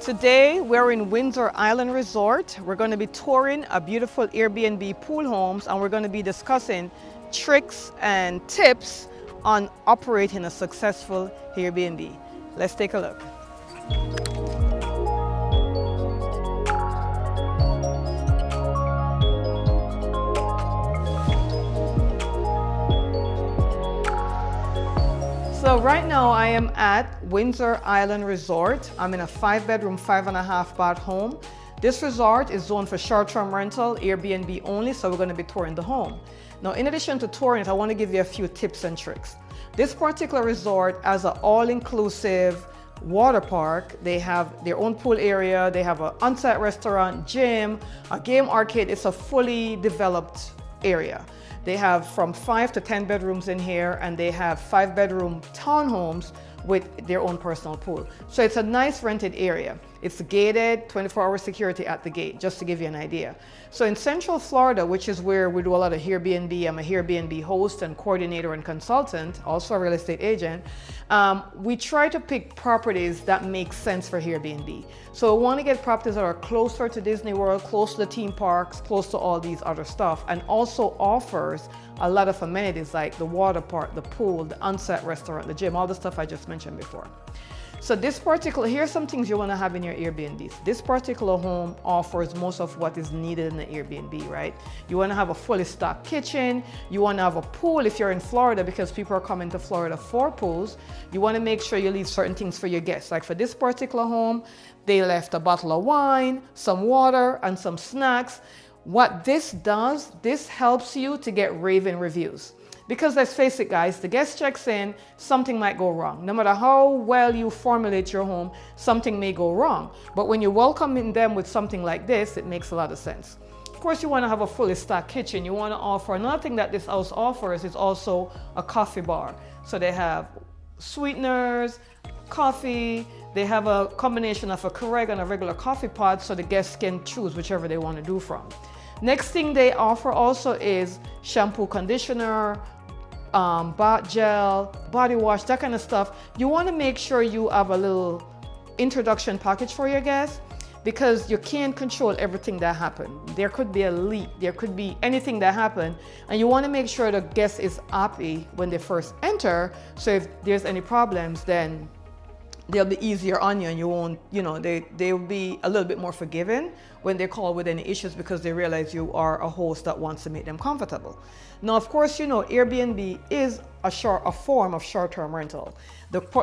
Today we're in Windsor Island Resort. We're going to be touring a beautiful Airbnb pool homes, and we're going to be discussing tricks and tips on operating a successful Airbnb. Let's take a look. So right now I am at Windsor Island Resort. I'm in a 5-bedroom, 5.5-bath home. This resort is zoned for short-term rental, Airbnb only, so we're going to be touring the home. Now, in addition to touring it, I want to give you a few tips and tricks. This particular resort has an all-inclusive water park. They have their own pool area, they have an on-site restaurant, gym, a game arcade. It's a fully developed area. They have from 5 to 10 bedrooms in here, and they have 5-bedroom townhomes with their own personal pool. So it's a nice rented area. It's gated, 24-hour security at the gate, just to give you an idea. So in Central Florida, which is where we do a lot of Airbnb, I'm a Airbnb host and coordinator and consultant, also a real estate agent, we try to pick properties that make sense for Airbnb. So we want to get properties that are closer to Disney World, close to the theme parks, close to all these other stuff, and also offers a lot of amenities like the water park, the pool, the on-site restaurant, the gym, all the stuff I just mentioned before. So here's some things you want to have in your Airbnbs. This particular home offers most of what is needed in the Airbnb, right? You want to have a fully stocked kitchen. You want to have a pool if you're in Florida, because people are coming to Florida for pools. You want to make sure you leave certain things for your guests. Like for this particular home, they left a bottle of wine, some water, and some snacks. What this does, this helps you to get raving reviews. Because let's face it, guys, the guest checks in, something might go wrong. No matter how well you formulate your home, something may go wrong. But when you're welcoming them with something like this, it makes a lot of sense. Of course, you want to have a fully stocked kitchen. You want to offer, another thing that this house offers is also a coffee bar. So they have sweeteners, coffee, they have a combination of a Keurig and a regular coffee pot, so the guests can choose whichever they want to do from. Next thing they offer also is shampoo, conditioner, bath gel, body wash, that kind of stuff. You want to make sure you have a little introduction package for your guests, because you can't control everything that happens. There could be a leak, there could be anything that happened, and you want to make sure the guest is happy when they first enter. So if there's any problems, then they'll be easier on you, and you won't, they'll be a little bit more forgiving when they call with any issues, because they realize you are a host that wants to make them comfortable. Now, of course, Airbnb is a form of short-term rental.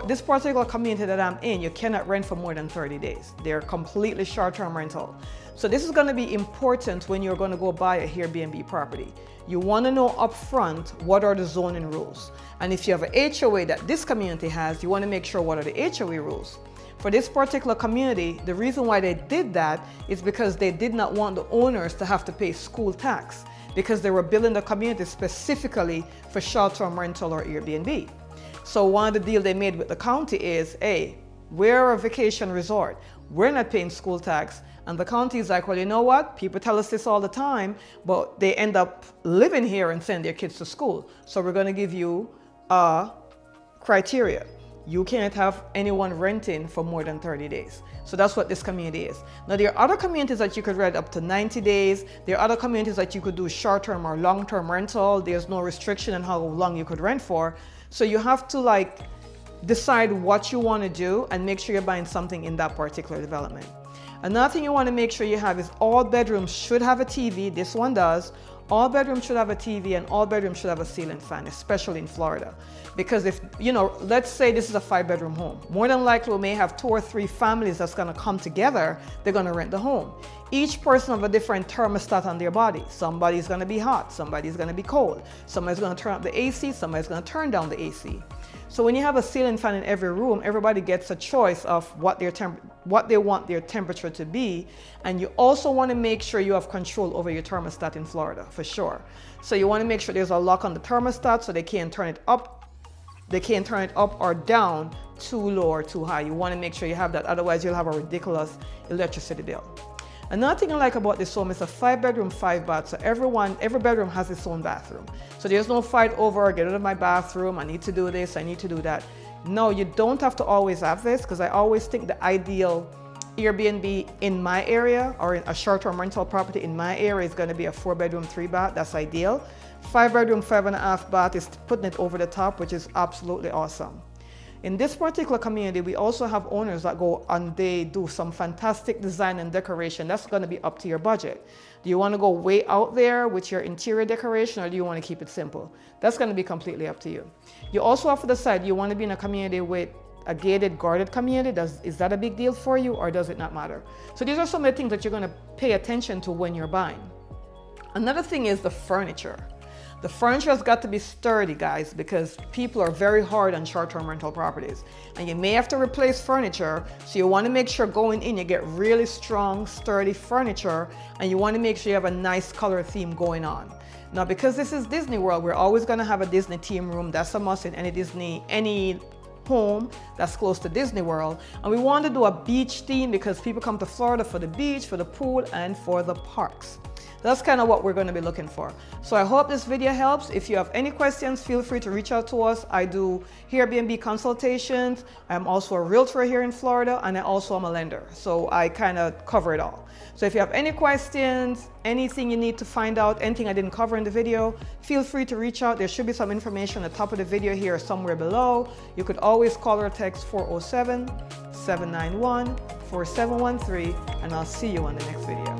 This particular community that I'm in, you cannot rent for more than 30 days. They're completely short-term rental. So this is going to be important when you're going to go buy a Airbnb property. You want to know upfront what are the zoning rules. And if you have an HOA that this community has, you want to make sure what are the HOA rules. For this particular community, the reason why they did that is because they did not want the owners to have to pay school tax, because they were building the community specifically for short-term rental or Airbnb. So one of the deals they made with the county is, hey, we're a vacation resort. We're not paying school tax. And the county is like, well, you know what? People tell us this all the time, but they end up living here and send their kids to school. So we're going to give you a criteria. You can't have anyone renting for more than 30 days. So that's what this community is. Now, there are other communities that you could rent up to 90 days. There are other communities that you could do short-term or long-term rental. There's no restriction on how long you could rent for. So you have to decide what you want to do and make sure you're buying something in that particular development. Another thing you want to make sure you have is all bedrooms should have a TV. This one does. All bedrooms should have a TV, and all bedrooms should have a ceiling fan, especially in Florida. Because if, let's say this is a 5-bedroom home. More than likely we may have 2 or 3 families that's going to come together. They're going to rent the home. Each person have a different thermostat on their body. Somebody's going to be hot. Somebody's going to be cold. Somebody's going to turn up the AC. Somebody's going to turn down the AC. So when you have a ceiling fan in every room, everybody gets a choice of what they want their temperature to be. And you also want to make sure you have control over your thermostat in Florida, for sure. So you want to make sure there's a lock on the thermostat so they can't turn it up. They can't turn it up or down too low or too high. You want to make sure you have that. Otherwise, you'll have a ridiculous electricity bill. Another thing I like about this home is a 5-bedroom, 5-bath. So every bedroom has its own bathroom. So there's no fight over, get out of my bathroom, I need to do this, I need to do that. No, you don't have to always have this, because I always think the ideal Airbnb in my area or in a short-term rental property in my area is going to be a 4-bedroom, 3-bath. That's ideal. 5-bedroom, 5.5-bath is putting it over the top, which is absolutely awesome. In this particular community, we also have owners that go and they do some fantastic design and decoration. That's going to be up to your budget. Do you want to go way out there with your interior decoration, or do you want to keep it simple? That's going to be completely up to you. You also have to decide, you want to be in a community with a gated, guarded community. Is that a big deal for you, or does it not matter? So these are some of the things that you're going to pay attention to when you're buying. Another thing is the furniture. The furniture has got to be sturdy, guys, because people are very hard on short-term rental properties. And you may have to replace furniture, so you want to make sure going in you get really strong, sturdy furniture, and you want to make sure you have a nice color theme going on. Now, because this is Disney World, we're always going to have a Disney theme room. That's a must in any home that's close to Disney World. And we want to do a beach theme because people come to Florida for the beach, for the pool, and for the parks. That's kind of what we're going to be looking for. So I hope this video helps. If you have any questions, feel free to reach out to us. I do Airbnb consultations. I'm also a realtor here in Florida, and I also am a lender. So I kind of cover it all. So if you have any questions, anything you need to find out, anything I didn't cover in the video, feel free to reach out. There should be some information at the top of the video here or somewhere below. You could always call or text 407-791-4713, and I'll see you on the next video.